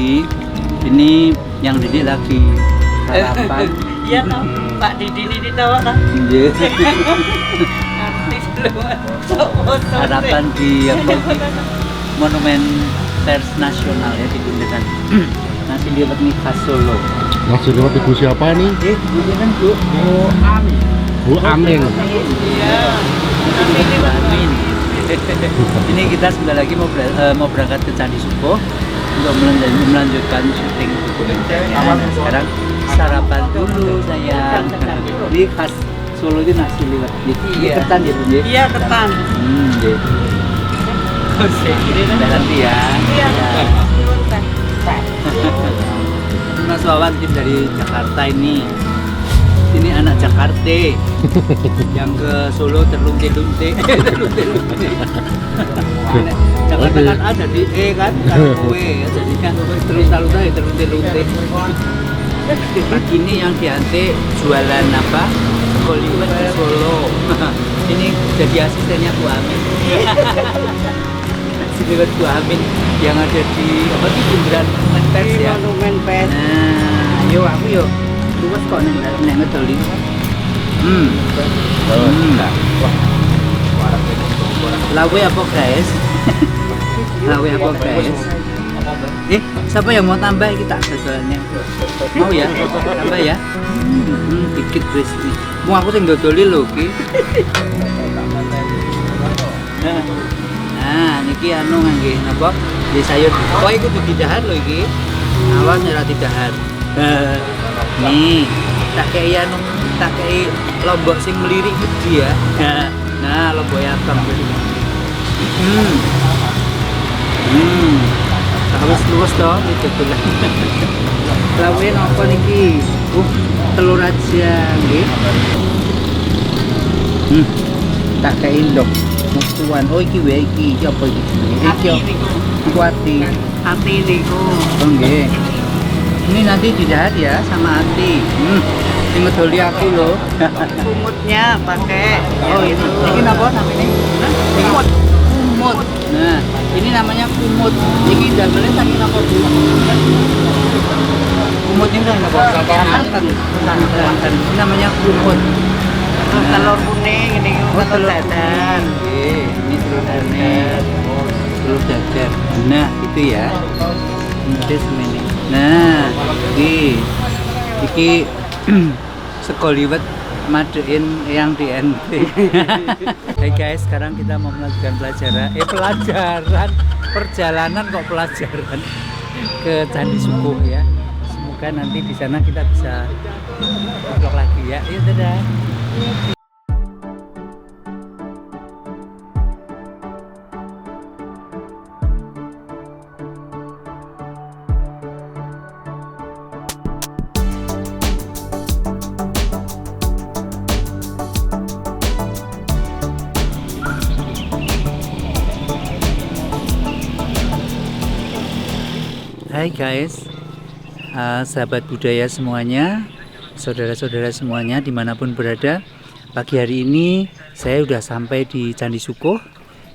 lagi. Ini yang Didi lagi sarapan. Iya toh, Pak Didi ini tahu kan? Iya. Artis belum. Sarapan di Monumen Pers Nasional ya di Bundaran. Nasi liwet nih khas Solo. Nasi liwet ibu siapa nih? Ini kan Bu Amin. Bu Amin. Iya. Nasi Bu liwet. Amin. Ini kita sebentar lagi mau berangkat ke Candi Suko untuk melanjutkan syuting. Sekarang sarapan dulu sayang. Ini khas Solo itu nasi liwet. Ini ketan ya Bu? Iya ketan. Iya. Nanti ya. Iya. Mas Wawan tim dari Jakarta ini anak Jakarta yang ke Solo terlunte-lunte. Jakarta kan ada di kan kue jadi kan terlunta-lunta ya terlunte-lunte. Pagi ini yang dianti jualan apa? Hollywood di Solo. Ini jadi asistennya Bu Amin. Asistennya Bu Amin yang ada di apa di Bundaran Pers ya. Monumen Pers. Nah, yo aku yo luwes kok nek ngedoli. Lawe apa guys? Lawe apa guys? Siapa yang mau tambah kita jualannya? Mau ya? Tambah ya? Dikit guys nih. Mau aku sing dodoli lho ki. Nah, niki anu ngangge napa? Di sayur. Oh, iku didahar lho iki. Awas ora didahar. Nih, tak kei anu, tak kei lombok sing melirik gede ya. Nah, lombok yatam. Wis luwes to iki dolan. Lawe napa niki? Telur aja nggih. Tak kei ndok. Musuhan. Oh iki wae iki apa iki? Iki kuati. Hati niku. Oh nggih. Ini nanti didahar ya sama Ati. Sing ngedoli aku loh. Kumutnya pakai. Oh itu. Ini apa namanya? Kumut. Kumut. Nah, ini namanya kumut. Ini damelnya saking apa Bu? Kumut ini kan apa? Santan. Santan. Ini namanya kumut. Terus telur kuning ini telur dadar. Ini telur dadar. Telur dadar. Nah, itu ya. Ini semene. Nah, iki sego liwet madein yang di NT. Hai guys, sekarang kita mau melanjutkan perjalanan kok pelajaran ke Candi Suko ya. Semoga nanti di sana kita bisa vlog lagi ya. Yuk dadah. Hai guys, sahabat budaya semuanya, saudara-saudara semuanya dimanapun berada. Pagi hari ini saya sudah sampai di Candi Suko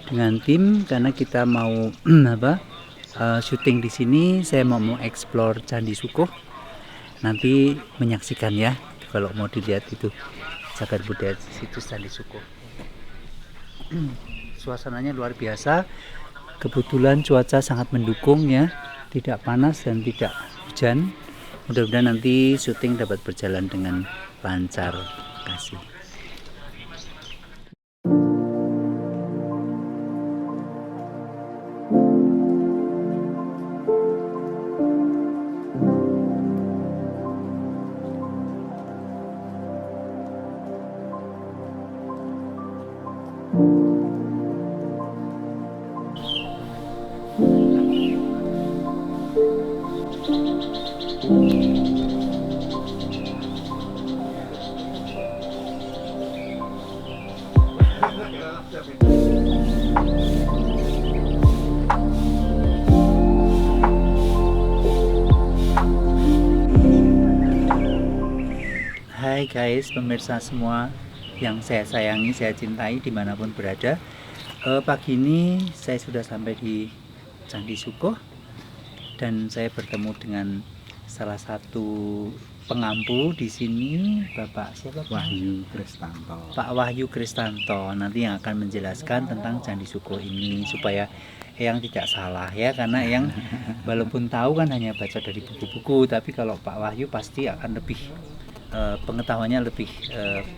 dengan tim karena kita mau syuting di sini. Saya mau explore Candi Suko. Nanti menyaksikan ya kalau mau dilihat itu cagar budaya situs Candi Suko. Suasananya luar biasa. Kebetulan cuaca sangat mendukung ya. Tidak panas dan tidak hujan. Mudah-mudahan nanti syuting dapat berjalan dengan lancar. Kasih. Hai guys, pemirsa semua yang saya sayangi, saya cintai dimanapun berada. Pagi ini saya sudah sampai di Candi Suko. dan saya bertemu dengan salah satu pengampu di sini, Bapak siapa? Pak? Wahyu Kristanto. Pak Wahyu Kristanto nanti yang akan menjelaskan tentang Candi Suko ini supaya Eyang tidak salah ya, karena Eyang walaupun tahu kan hanya baca dari buku-buku, tapi kalau Pak Wahyu pasti akan lebih pengetahuannya lebih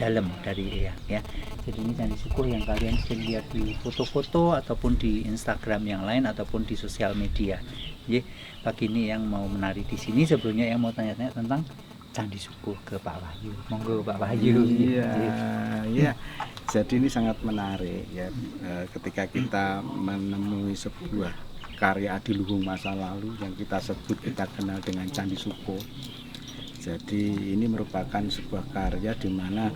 dalam dari Eyang ya. Jadi ini Candi Suko yang kalian sering lihat di foto-foto ataupun di Instagram yang lain ataupun di sosial media. Jadi pagi ini yang mau menari di sini, sebelumnya yang mau tanya-tanya tentang Candi Suko ke Pak Wahyu. Monggo Pak Wahyu. Iya. Jadi ini sangat menarik ya, ketika kita menemui sebuah karya adiluhung masa lalu yang kita sebut, kita kenal dengan Candi Suko. Jadi ini merupakan sebuah karya di mana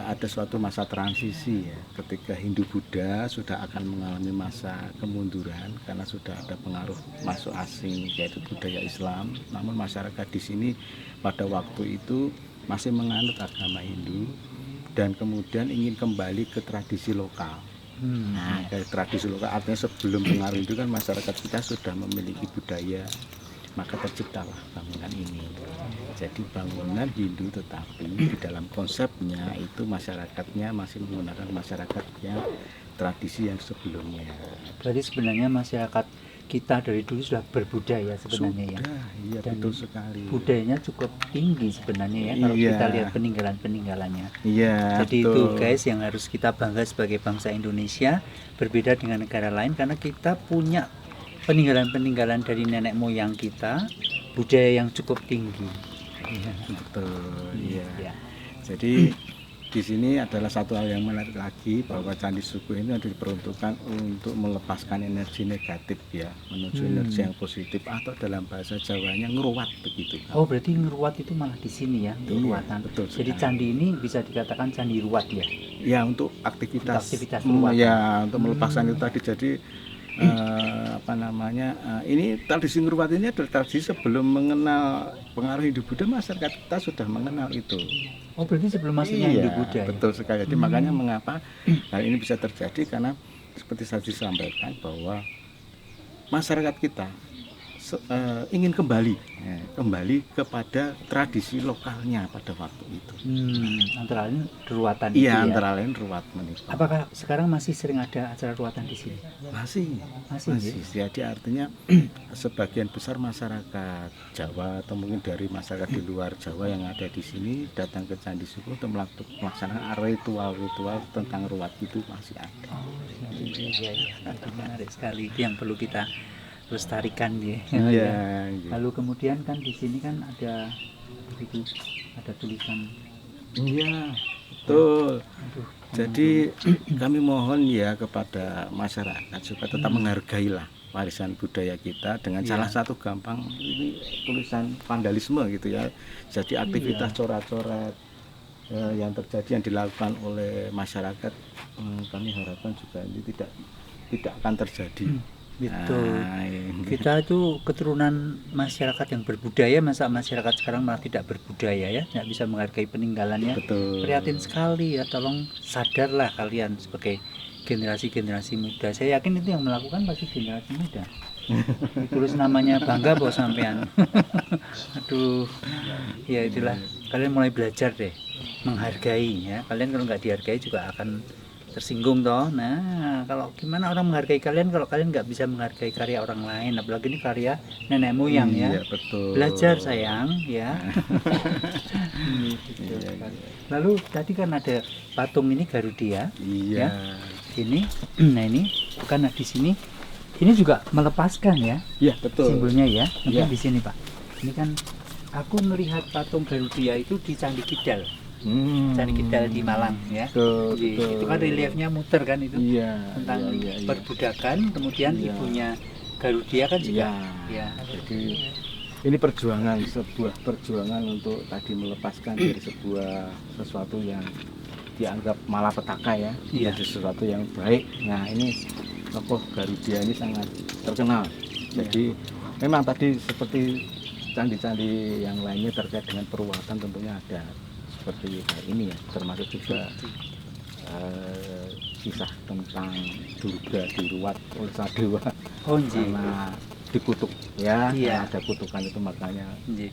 ada suatu masa transisi ya, ketika Hindu Buddha sudah akan mengalami masa kemunduran karena sudah ada pengaruh masuk asing yaitu budaya Islam. Namun masyarakat di sini pada waktu itu masih menganut agama Hindu dan kemudian ingin kembali ke tradisi lokal. Nah, ke tradisi lokal artinya sebelum pengaruh Hindu kan masyarakat kita sudah memiliki budaya, maka terciptalah bangunan ini. Jadi bangunan Hindu tetapi di dalam konsepnya itu masyarakatnya masih menggunakan masyarakat yang tradisi yang sebelumnya. Berarti sebenarnya masyarakat kita dari dulu sudah berbudaya sebenarnya ya. Iya, Dan betul sekali. budayanya cukup tinggi sebenarnya ya kalau Iya. kita lihat peninggalan-peninggalannya. Iya. Jadi betul. itu guys yang harus kita bangga sebagai bangsa Indonesia, berbeda dengan negara lain karena kita punya peninggalan-peninggalan dari nenek moyang kita, budaya yang cukup tinggi. Iya. Betul. Iya. Ya. Jadi di sini adalah satu hal yang menarik lagi bahwa Candi Suko ini diperuntukkan untuk melepaskan energi negatif ya, menuju energi yang positif atau dalam bahasa Jawanya ngeruat begitu. Oh berarti ngeruat itu malah di sini ya untuk Iya, ruatan. betul Jadi sekali. candi ini bisa dikatakan candi ruat ya. Ya untuk aktivitas, Aktivitas ruatan. ya untuk melepaskan itu tadi. Jadi ini tradisi ngeruat ini adalah tradisi sebelum mengenal pengaruh Hindu Buddha, masyarakat kita sudah mengenal itu. Oh berarti sebelum masuknya Hindu Buddha ya? Betul sekali. Jadi makanya mengapa hal ini bisa terjadi karena seperti saya disampaikan bahwa masyarakat kita ingin kembali kepada tradisi lokalnya pada waktu itu. Antara lain ruatan itu Iya, ya. antara lain ruat menikah. Apakah sekarang masih sering ada acara ruatan di sini? Masih. Ya? Jadi artinya sebagian besar masyarakat Jawa atau mungkin dari masyarakat di luar Jawa yang ada di sini datang ke Candi Suko untuk melaksanakan ritual-ritual tentang ruat itu masih ada. Oh iya. Itu menarik sekali. Itu yang perlu kita lestarikan ya. Iya. Lalu kemudian kan di sini kan ada itu ada tulisan. Iya, betul. Aduh, Jadi kami mohon ya kepada masyarakat supaya tetap menghargailah warisan budaya kita dengan Iya. salah satu gampang ini tulisan vandalisme gitu ya. Jadi aktivitas coret-coret yang terjadi yang dilakukan oleh masyarakat, kami harapkan juga ini tidak akan terjadi. betul. Nah, ini. Kita itu keturunan masyarakat yang berbudaya, masa masyarakat sekarang malah tidak berbudaya ya, nggak bisa menghargai peninggalannya. Betul. Prihatin sekali ya, tolong sadarlah kalian sebagai generasi-generasi muda. Saya yakin itu yang melakukan pasti generasi muda. Tulis namanya bangga bos sampean. Aduh, ya itulah. Kalian mulai belajar deh menghargai ya. Kalian kalau nggak dihargai juga akan tersinggung toh. Nah, kalau gimana orang menghargai kalian kalau kalian nggak bisa menghargai karya orang lain, apalagi ini karya nenek moyang ya. Iya, betul. Belajar sayang ya. Gitu. Iya. Lalu tadi kan ada patung ini Garudia. Iya. Ini, nah ini karena di sini ini juga melepaskan ya Iya, betul. simbolnya ya. Mungkin Iya. di sini Pak. Ini kan aku melihat patung Garudia itu di Candi Kidal. Candi Kidal di Malang ya. Betul, Jadi, betul. itu kan reliefnya muter kan itu Iya, tentang iya. perbudakan, kemudian Iya. ibunya Garudia kan juga Iya. ya. Jadi ini sebuah perjuangan untuk tadi melepaskan dari sesuatu yang dianggap malapetaka ya, Iya. menjadi sesuatu yang baik. Nah, ini tokoh Garudia ini sangat terkenal. Jadi memang tadi seperti candi-candi yang lainnya terkait dengan peruwatan tentunya ada seperti hal ini ya, termasuk juga kisah tentang Durga diruat oleh Sadewa Oh, nggih. sama dikutuk ya, Iya. ada kutukan itu makanya Nggih.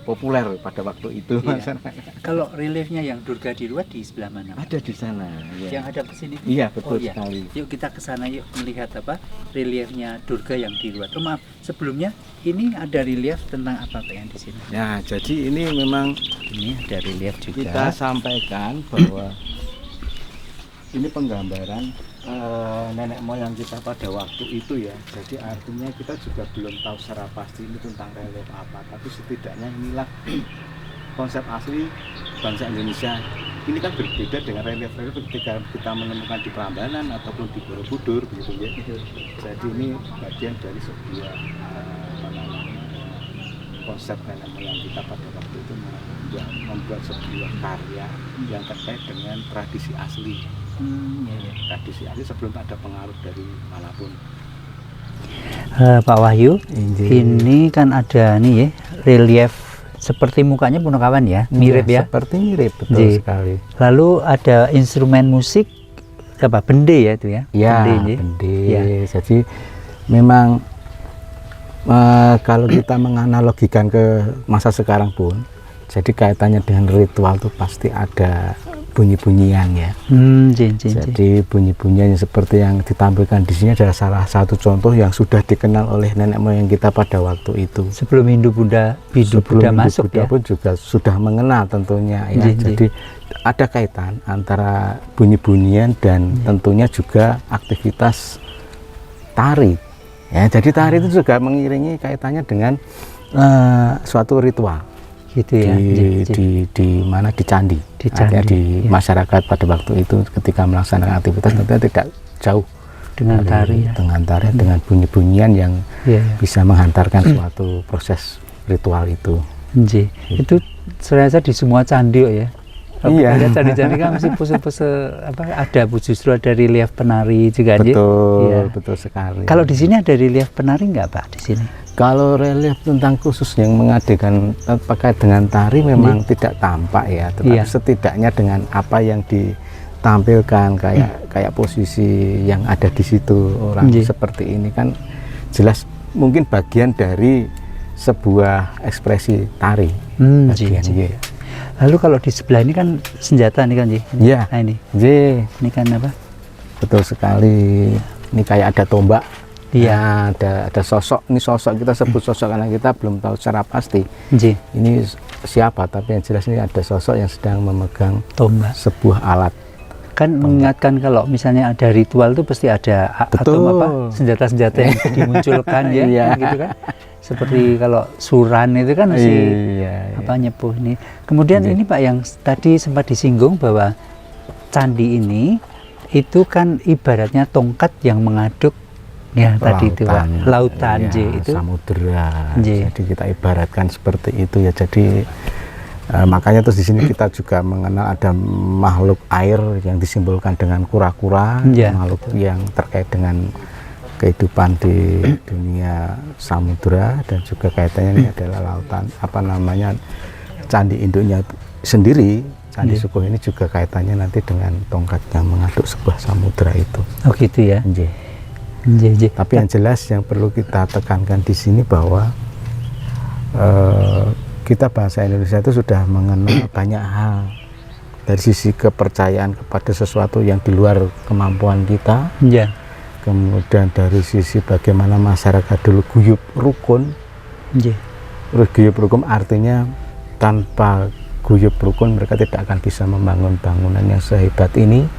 populer pada waktu itu. Iya. Kalau reliefnya yang Durga Diruat di sebelah mana? Pak? Ada di sana ya. Yang ada ke sini? Iya betul Oh, iya. sekali. Yuk kita ke sana yuk melihat apa reliefnya Durga yang diruat. Oh maaf, sebelumnya ini ada relief tentang apa Pak yang di sini? Ya jadi ini memang Ini ada relief juga. kita sampaikan bahwa ini penggambaran nenek moyang kita pada waktu itu ya. Jadi artinya kita juga belum tahu secara pasti ini tentang relief apa, tapi setidaknya inilah konsep asli bangsa Indonesia. Ini kan berbeda dengan relief-relief ketika kita menemukan di Prambanan ataupun di Borobudur begitu ya. Jadi ini bagian dari sebuah apa namanya, konsep nenek moyang kita pada waktu itu membuat sebuah karya yang terkait dengan tradisi asli. Iya. Tradisi asli sebelum ada pengaruh dari manapun. Pak Wahyu, ini kan ada nih ya relief seperti mukanya Punokawan ya, mirip ya. Seperti mirip, betul Nggih. sekali. Lalu ada instrumen musik apa bende ya itu ya? Ya, nggih. bende. Ya. Jadi memang kalau kita menganalogikan ke masa sekarang pun, jadi kaitannya dengan ritual itu pasti ada bunyi-bunyian ya. Jadi bunyi-bunyian seperti yang ditampilkan di sini adalah salah satu contoh yang sudah dikenal oleh nenek moyang kita pada waktu itu. Sebelum Hindu Buddha masuk Buddha ya. pun juga sudah mengenal tentunya ya. Jadi ada kaitan antara bunyi-bunyian dan tentunya juga aktivitas tari. Ya, jadi tari itu juga mengiringi kaitannya dengan suatu ritual. Gitu ya. Di mana di candi, artinya di masyarakat pada waktu itu ketika melaksanakan aktivitas tentunya tidak jauh Dengan tari ya. dengan tari dengan bunyi-bunyian yang bisa menghantarkan suatu proses ritual itu. Itu saya rasa di semua candi kok ya. Iya. Ada candi-candi kan mesti pose-pose apa ada justru ada relief penari juga ya. Betul, betul sekali. Kalau di sini ada relief penari nggak Pak di sini? Kalau relief tentang khusus yang mengadegan terkait dengan tari memang tidak tampak ya, tetapi setidaknya dengan apa yang ditampilkan kayak posisi yang ada di situ orang seperti ini kan jelas mungkin bagian dari sebuah ekspresi tari. Lalu kalau di sebelah ini kan senjata nih kan Iya. Nah ini. Ini kan apa? Betul sekali. Ini kayak ada tombak. Iya. Ada sosok. Ini sosok kita sebut sosok karena kita belum tahu secara pasti. Ini siapa? Tapi yang jelas ini ada sosok yang sedang memegang tombak. Sebuah alat. Kan mengingatkan kalau misalnya ada ritual itu pasti ada atau apa senjata-senjata yang dimunculkan ya, gitu kan. Seperti kalau suran itu kan masih apa nyepuh ini. Kemudian ini Pak yang tadi sempat disinggung bahwa candi ini itu kan ibaratnya tongkat yang mengaduk ya tadi itu Pak, lautan itu samudera. Jadi kita ibaratkan seperti itu ya. Jadi makanya terus di sini kita juga mengenal ada makhluk air yang disimbolkan dengan kura-kura, makhluk yang terkait dengan kehidupan di dunia samudera dan juga kaitannya ini adalah lautan apa namanya candi induknya sendiri. Candi Sukuh ini juga kaitannya nanti dengan tongkat yang mengaduk sebuah samudera itu. Oh gitu ya. Tapi yang jelas yang perlu kita tekankan di sini bahwa kita bangsa Indonesia itu sudah mengenal banyak hal dari sisi kepercayaan kepada sesuatu yang di luar kemampuan kita. Kemudian dari sisi bagaimana masyarakat dulu guyup rukun. Guyup rukun artinya tanpa guyup rukun mereka tidak akan bisa membangun bangunan yang sehebat ini.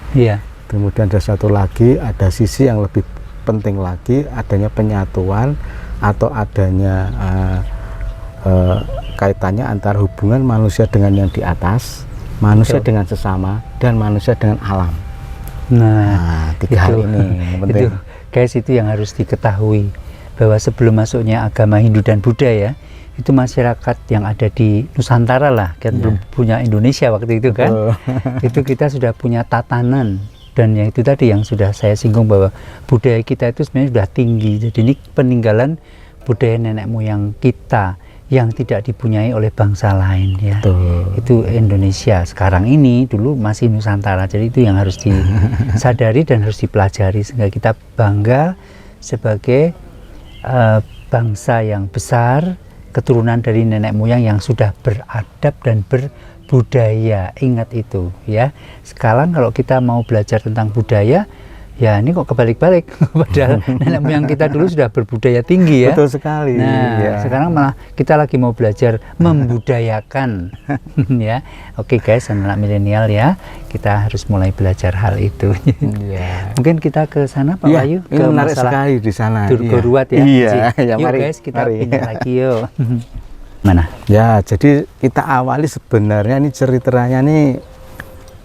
Kemudian ada satu lagi, ada sisi yang lebih penting lagi, adanya penyatuan atau adanya kaitannya antara hubungan manusia dengan yang di atas, manusia dengan sesama, dan manusia dengan alam. Nah, tiga hal ini yang penting. Itu yang harus diketahui bahwa sebelum masuknya agama Hindu dan Buddha ya, itu masyarakat yang ada di Nusantara lah, kan belum punya Indonesia waktu itu kan. Itu kita sudah punya tatanan dan yang itu tadi yang sudah saya singgung bahwa budaya kita itu sebenarnya sudah tinggi. Jadi ini peninggalan budaya nenek moyang kita yang tidak dipunyai oleh bangsa lain ya. Itu Indonesia sekarang ini, dulu masih Nusantara. Jadi itu yang harus disadari dan harus dipelajari sehingga kita bangga sebagai bangsa yang besar, keturunan dari nenek moyang yang sudah beradab dan berbudaya. Ingat itu ya. Sekarang kalau kita mau belajar tentang budaya, ya ini kok kebalik-balik. Padahal nenek moyang kita dulu sudah berbudaya tinggi ya. Betul sekali. Nah, ya. sekarang malah kita lagi mau belajar membudayakan. Ya. Oke guys, anak milenial ya, kita harus mulai belajar hal itu. Ya. Mungkin kita ke sana Pak Iya, Wahyu, ini ke menarik masalah sekali di sana. Durgoruat ya. Iya, ya, Yuk mari, guys, kita mari. pindah lagi yuk. Mana? Ya, jadi kita awali sebenarnya ini ceritanya nih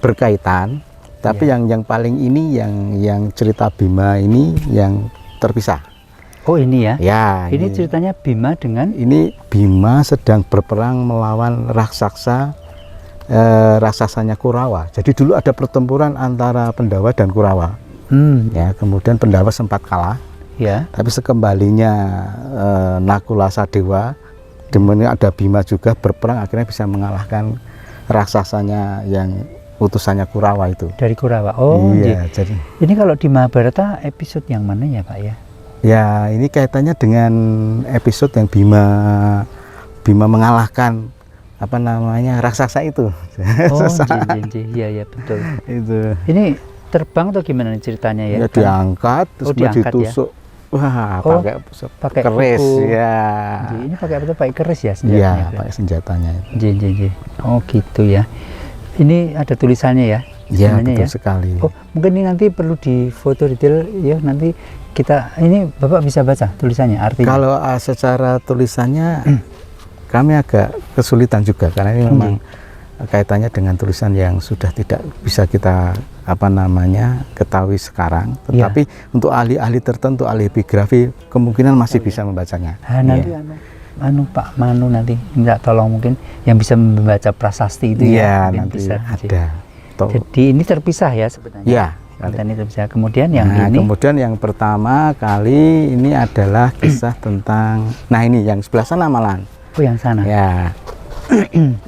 berkaitan, tapi yang paling ini yang cerita Bima ini yang terpisah. Oh ini ya? Ya, Ini ceritanya Bima dengan ini Bima sedang berperang melawan raksasanya Kurawa. Jadi dulu ada pertempuran antara Pendawa dan Kurawa. Ya, kemudian Pendawa sempat kalah. ya. Tapi sekembalinya Nakula Sadewa, dimana ada Bima juga berperang, akhirnya bisa mengalahkan raksasanya yang utusannya Kurawa itu. Dari Kurawa. Oh, iya. iya. Jadi Ini kalau di Mahabharata episode yang mana ya Pak ya? ya ini kaitannya dengan episode yang Bima mengalahkan apa namanya raksasa itu. Oh, iya betul. Itu. Ini terbang atau gimana nih ceritanya ya? Ya diangkat terus diangkat, ditusuk. Wah, Oh, pakai keris kuku. ya. Ini pakai apa tuh? Pakai keris ya Iya, senjatanya? pakai senjatanya itu. Ji. Oh gitu ya. Ini ada tulisannya ya? Iya, sebenarnya betul ya? sekali. Oh, mungkin ini nanti perlu difoto detail ya, nanti kita ini Bapak bisa baca tulisannya artinya. Kalau secara tulisannya kami agak kesulitan juga karena ini memang kaitannya dengan tulisan yang sudah tidak bisa kita ketahui sekarang. Tetapi untuk ahli-ahli tertentu, ahli epigrafi kemungkinan masih bisa membacanya. Nanti Pak Manu nanti minta tolong mungkin yang bisa membaca prasasti itu ya. Nanti Bisa. ada. Jadi ini terpisah ya sebenarnya. Ya. Ini terpisah. Kemudian yang ini. Kemudian yang pertama kali ini adalah kisah tentang. Nah ini yang sebelah sana malahan. Oh yang sana. Ya.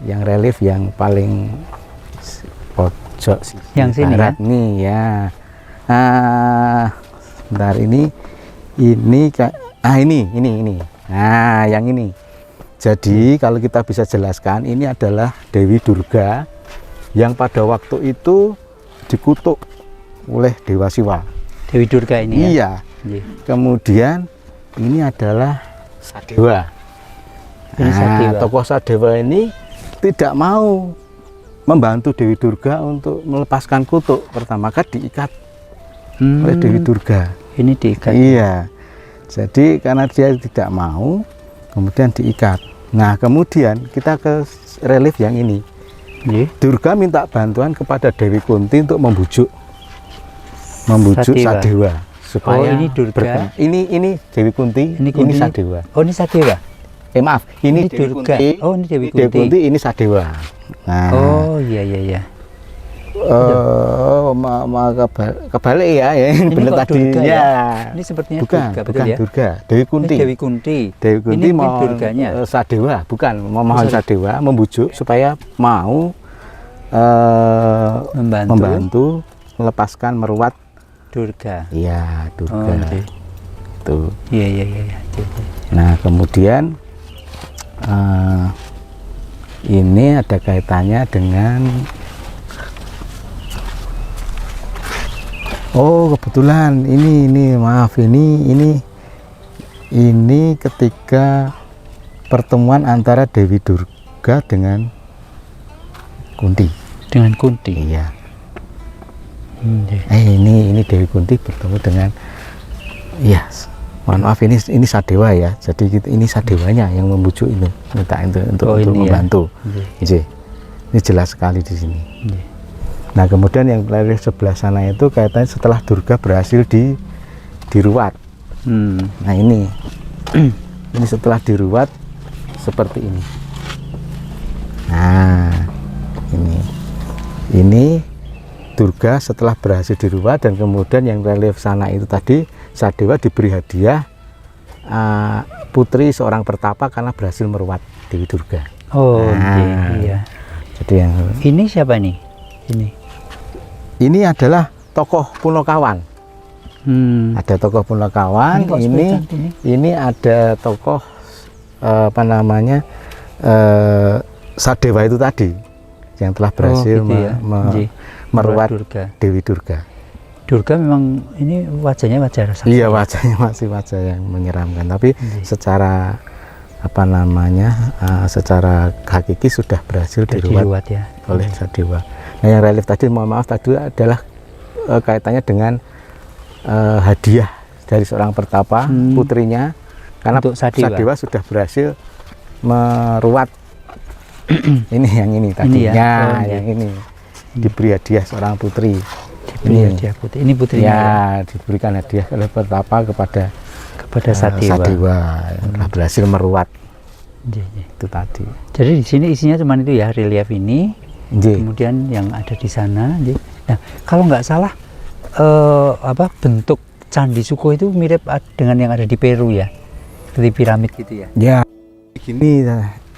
Yang relief yang paling pojok sih. Yang sini barat ya. Nih ya. Sebentar ini Nah yang ini. Jadi kalau kita bisa jelaskan ini adalah Dewi Durga yang pada waktu itu dikutuk oleh Dewa Siwa. Dewi Durga ini ya. Iya. Kemudian ini adalah Sadewa. Ini Sadewa. Tokoh Sadewa ini tidak mau membantu Dewi Durga untuk melepaskan kutuk. Pertama kali diikat oleh Dewi Durga. Ini diikat. Iya. Jadi karena dia tidak mau, kemudian diikat. Nah, kemudian kita ke relief yang ini. Durga minta bantuan kepada Dewi Kunti untuk membujuk Sadewa supaya ini Durga. Ini Dewi Kunti, ini Sadewa. Oh, ini Sadewa. Maaf, ini Dewi Durga. Kunti. Oh, ini Dewi Kunti. Dewi Kunti, ini Sadewa. Nah. Oh, iya. Kebalik ya, Ini benar kok tadi Durga ya. Ini sepertinya Bukan ya. Durga, Dewi Kunti. Ini Dewi Kunti. Dewi Kunti ini mau Durganya. Sadewa, bukan memohon Sadewa membujuk supaya mau membantu melepaskan meruat Durga. Iya, Durga. Tuh. Iya. Nah, kemudian ini ada kaitannya dengan kebetulan ini maaf ini ketika pertemuan antara Dewi Durga dengan Kunti. Dengan Kunti. Iya. Ini Dewi Kunti bertemu dengan mohon maaf ini Sadewa ya. Jadi ini Sadewanya yang membujuk itu, minta itu untuk membantu. Ya. Ini jelas sekali di sini. Nah, kemudian yang dari sebelah sana itu kaitannya setelah Durga berhasil diruat. Nah, ini setelah diruat seperti ini. Nah, ini Durga setelah berhasil diruat dan kemudian yang relief sana itu tadi Sadewa diberi hadiah putri seorang pertapa karena berhasil meruat Dewi Durga. Oh, iya. Jadi yang ini siapa nih? Ini adalah tokoh Punokawan. Ada tokoh Punakawan, Ini kok ini ada tokoh apa namanya Sadewa itu tadi yang telah berhasil gitu ya. meruat Durga. Dewi Durga. Durga memang ini wajahnya wajah raksasa. Iya, wajahnya masih wajah yang menyeramkan, tapi secara apa namanya secara hakiki sudah berhasil diruat ya oleh Sadewa. Nah, yang relief tadi, mohon maaf, tadi adalah kaitannya dengan hadiah dari seorang pertapa putrinya, karena Untuk Sadewa. Sudah berhasil meruat ini yang ini Ini tadinya, ya? Oh, yang ini diberi hadiah seorang putri. Diberi hadiah putri. Ini putrinya Ya, diberikan hadiah oleh pertapa kepada Sadewa. Sadewa yang telah berhasil meruat Iya, iya. itu tadi. Jadi di sini isinya cuma itu ya, relief ini, Nggih. kemudian yang ada di sana. Nah, kalau nggak salah bentuk Candi Suko itu mirip dengan yang ada di Peru ya, seperti piramid gitu ya. Ya,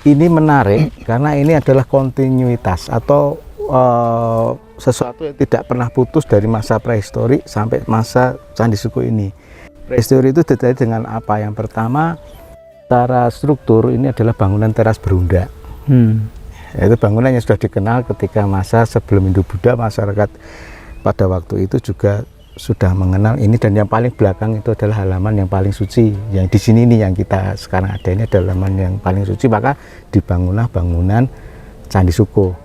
ini menarik karena ini adalah kontinuitas atau sesuatu yang tidak pernah putus dari masa prehistori sampai masa Candi Suko ini. Prehistori itu terjadi dengan apa? Yang pertama, secara struktur ini adalah bangunan teras berundak. Itu bangunan yang sudah dikenal ketika masa sebelum Hindu-Buddha, masyarakat pada waktu itu juga sudah mengenal ini, dan yang paling belakang itu adalah halaman yang paling suci. Yang di sini nih yang kita sekarang ada ini adalah halaman yang paling suci, maka dibangunlah bangunan Candi Suko.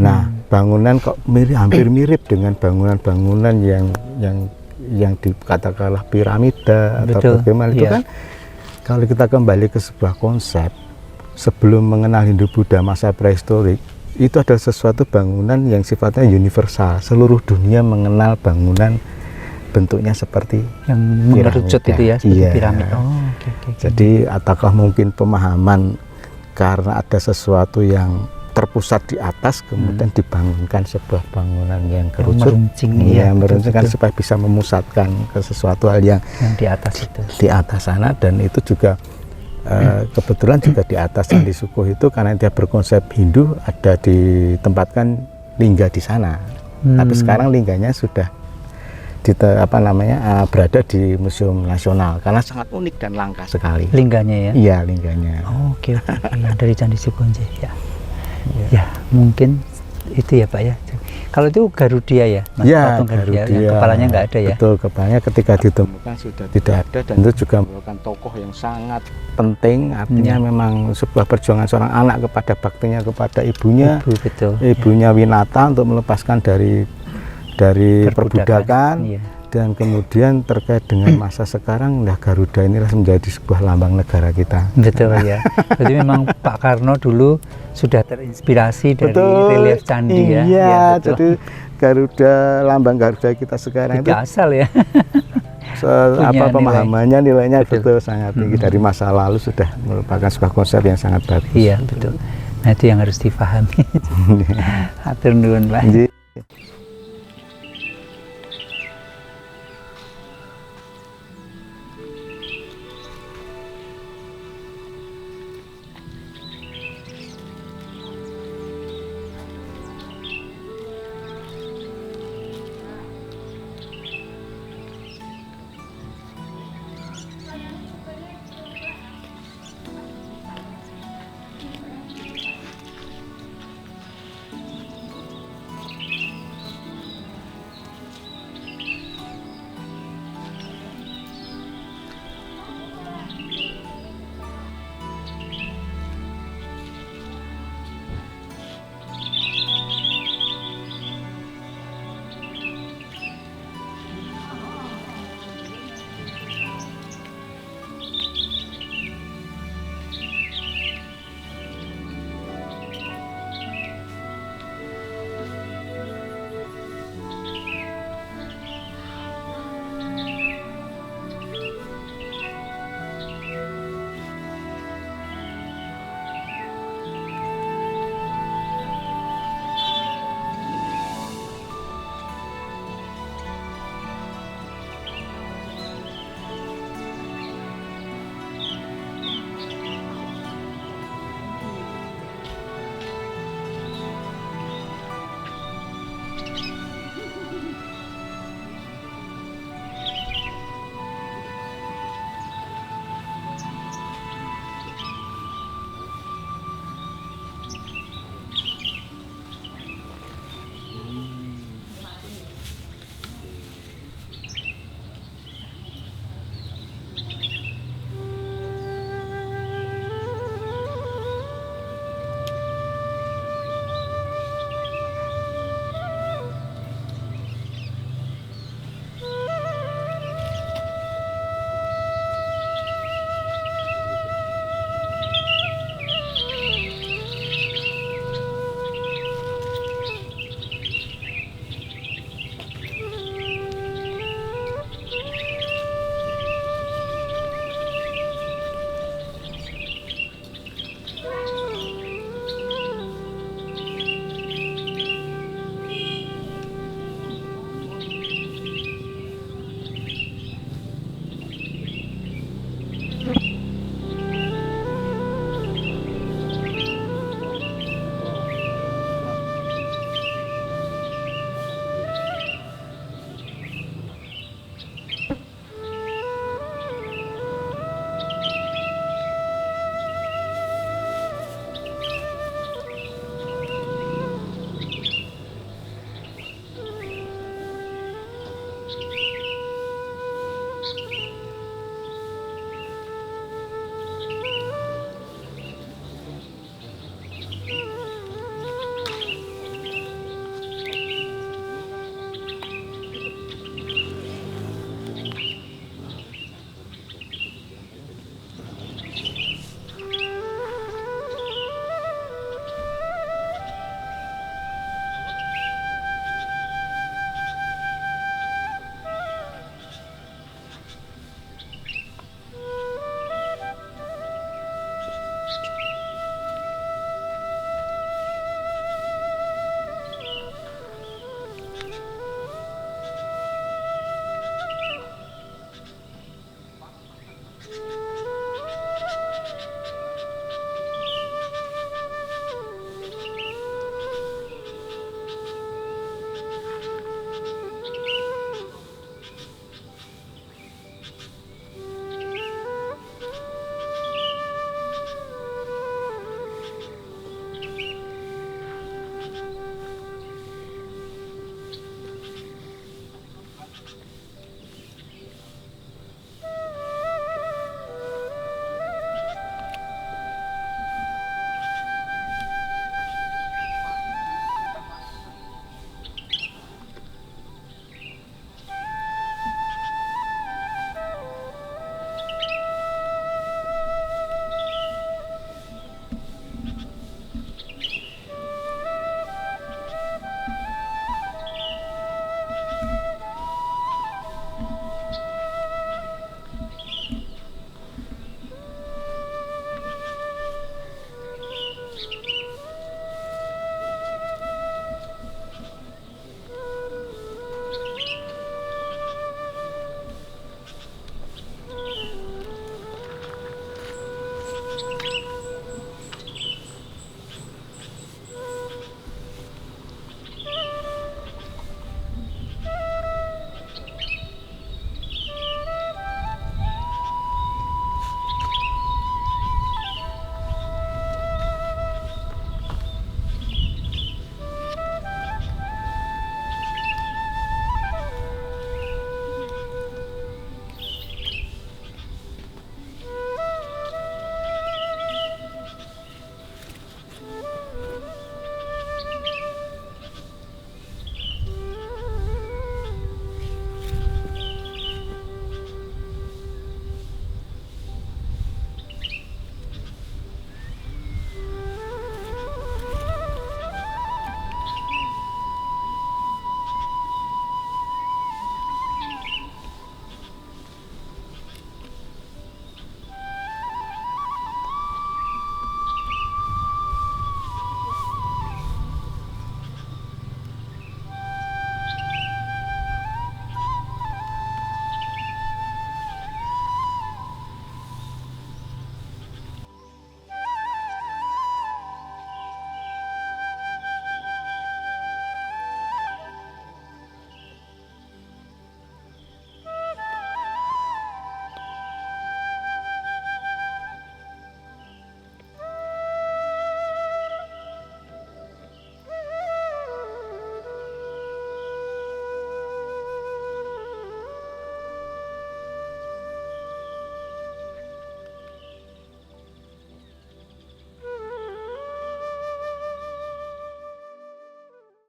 Nah, bangunan kok hampir mirip dengan bangunan-bangunan yang dikatakanlah piramida atau bagaimana itu kan. Kalau kita kembali ke sebuah konsep sebelum mengenal Hindu-Buddha masa prehistorik, itu adalah sesuatu bangunan yang sifatnya universal. Seluruh dunia mengenal bangunan bentuknya seperti yang mengerucut itu ya, seperti iya. piramid. Jadi ataukah mungkin pemahaman karena ada sesuatu yang terpusat di atas kemudian dibangunkan sebuah bangunan yang kerucut, meruncing kan supaya bisa memusatkan ke sesuatu hal yang di atas itu, di atas sana. Dan itu juga kebetulan juga di atas Candi Suko itu karena dia berkonsep Hindu, ada ditempatkan lingga di sana. Tapi sekarang lingganya sudah berada di Museum Nasional karena sangat unik dan langka sekali. Lingganya ya? Iya, lingganya. Oke. Dari Candi Suko ya. Ya, mungkin itu ya Pak ya. Kalau itu Garudia ya, ya, Garudia. Yang kepalanya nggak ada ya? Betul, kepalanya ketika ditemukan sudah tidak ada, dan itu juga merupakan tokoh yang sangat penting. Artinya memang sebuah perjuangan seorang anak kepada baktinya kepada ibunya, ibunya Winata untuk melepaskan dari perbudakan. Iya. Dan kemudian terkait dengan masa sekarang, Garuda inilah menjadi sebuah lambang negara kita. Betul ya. Jadi memang Pak Karno dulu sudah terinspirasi dari relief candi ya. Iya, jadi Garuda, lambang Garuda kita sekarang itu asal ya. Pemahamannya nilainya betul sangat tinggi, dari masa lalu sudah merupakan sebuah konsep yang sangat bagus. Iya, betul. Nah, itu yang harus dipahami. Hatur nuwun, Pak.